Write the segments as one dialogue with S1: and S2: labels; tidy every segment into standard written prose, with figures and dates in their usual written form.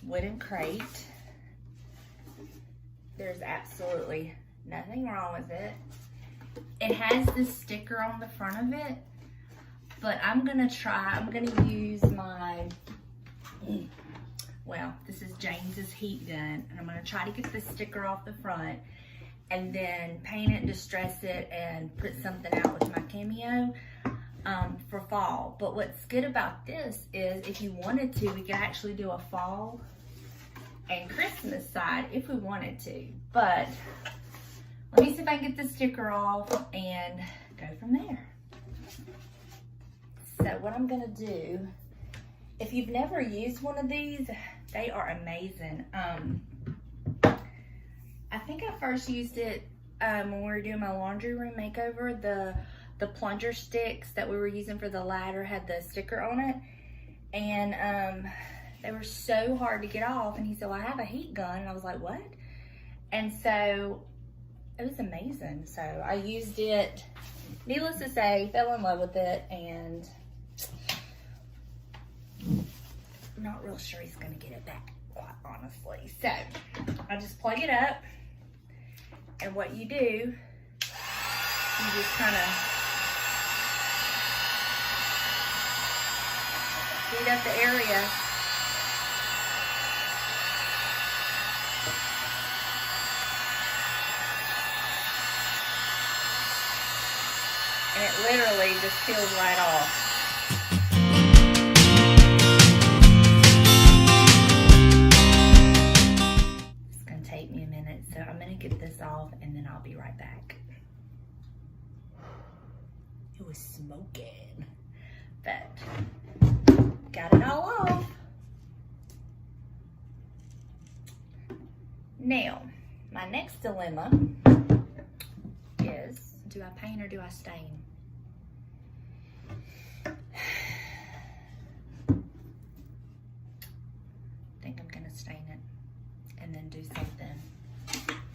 S1: wooden crate. There's absolutely nothing wrong with it. It has this sticker on the front of it, but I'm gonna use my, well, this is James's heat gun, and I'm gonna try to get the sticker off the front and then paint it, distress it, and put something out with my Cameo for fall. But what's good about this is if you wanted to, we could actually do a fall and Christmas side if we wanted to. But let me see if I can get the sticker off and go from there. So what I'm gonna do, if you've never used one of these, they are amazing. I think I first used it when we were doing my laundry room makeover. The plunger sticks that we were using for the ladder had the sticker on it, and they were so hard to get off. And he said, well, I have a heat gun. And I was like, what? And so it was amazing. So I used it, needless to say, fell in love with it, and I'm not real sure he's gonna get it back, quite honestly. So I just plug it up, and what you do, you just kind of heat up the area. And it literally just peels right off. It's gonna take me a minute, so I'm gonna get this off and then I'll be right back. It was smoking, but got it all off. Now, my next dilemma is, do I paint or do I stain? I think I'm gonna stain it and then do something.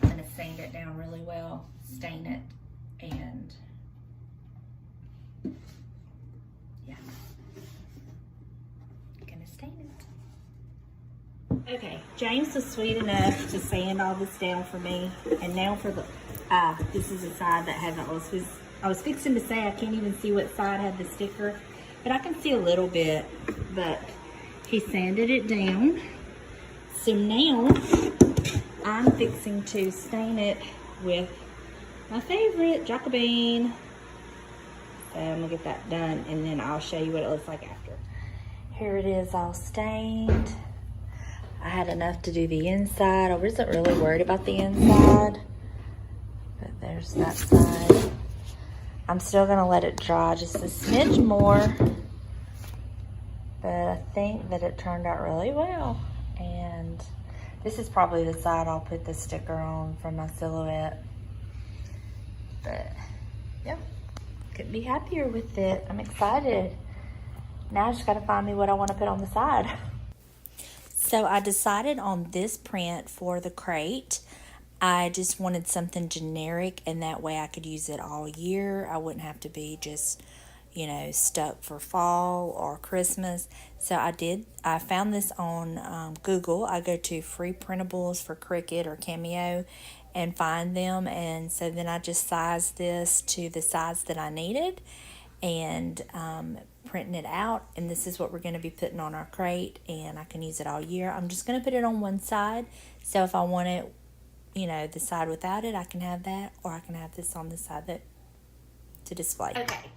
S1: I'm gonna sand it down really well, stain it, and yeah, gonna stain it. Okay, James was sweet enough to sand all this down for me, and now for the this is a side that hasn't. I was fixing to say I can't even see what side had the sticker, but I can see a little bit. But he sanded it down. So now I'm fixing to stain it with my favorite, Jacobine. So I'm gonna get that done, and then I'll show you what it looks like after. Here it is, all stained. I had enough to do the inside. I wasn't really worried about the inside, but there's that side. I'm still gonna let it dry just a smidge more, but I think that it turned out really well. And this is probably the side I'll put the sticker on from my silhouette. But yeah, couldn't be happier with it. I'm excited. Now I just gotta find me what I wanna put on the side. So I decided on this print for the crate. I just wanted something generic, and that way I could use it all year. I wouldn't have to be just, you know, stuck for fall or Christmas. So I found this on Google. I go to free printables for Cricut or Cameo and find them. And so then I just sized this to the size that I needed and printing it out. And this is what we're going to be putting on our crate, and I can use it all year. I'm just going to put it on one side. So if I want it, you know, the side without it, I can have that, or I can have this on the side that to display. Okay,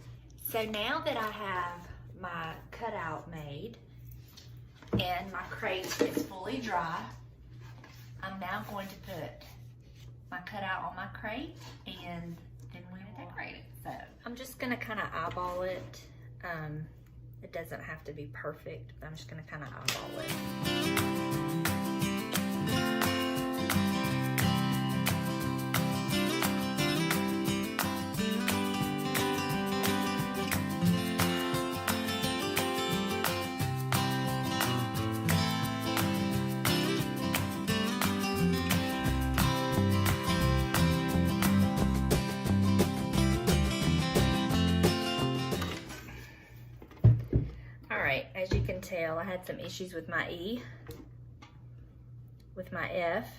S1: so now that I have my cutout made and my crate is fully dry, I'm now going to put my cutout on my crate, and then we will decorate it. So I'm just gonna kind of eyeball it. It doesn't have to be perfect, but I'm just gonna kind of eyeball it. As you can tell, I had some issues with my E. with my F.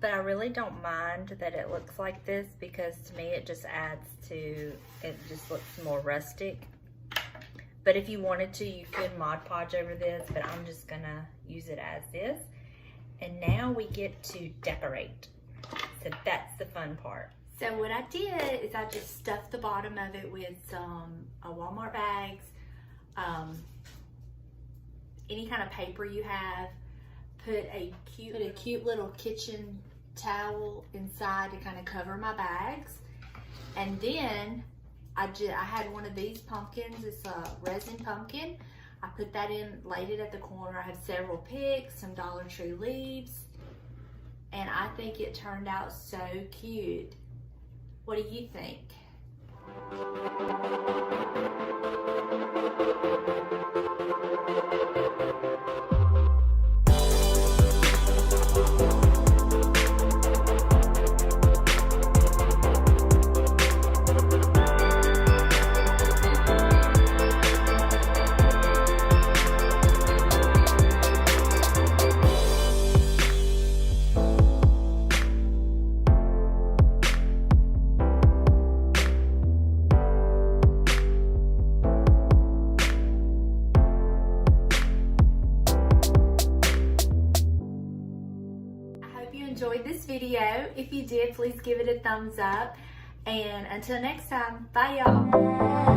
S1: But I really don't mind that it looks like this because to me it just adds to, it just looks more rustic. But if you wanted to, you could Mod Podge over this, but I'm just gonna use it as is. And now we get to decorate. So that's the fun part.
S2: So what I did is I just stuffed the bottom of it with some Walmart bags, any kind of paper you have. Put a cute little kitchen towel inside to kind of cover my bags, and then I had one of these pumpkins. It's a resin pumpkin. I put that in, laid it at the corner. I have several picks, some Dollar Tree leaves, and I think it turned out so cute. What do you think? Enjoyed this video. If you did, please give it a thumbs up, and until next time, bye y'all.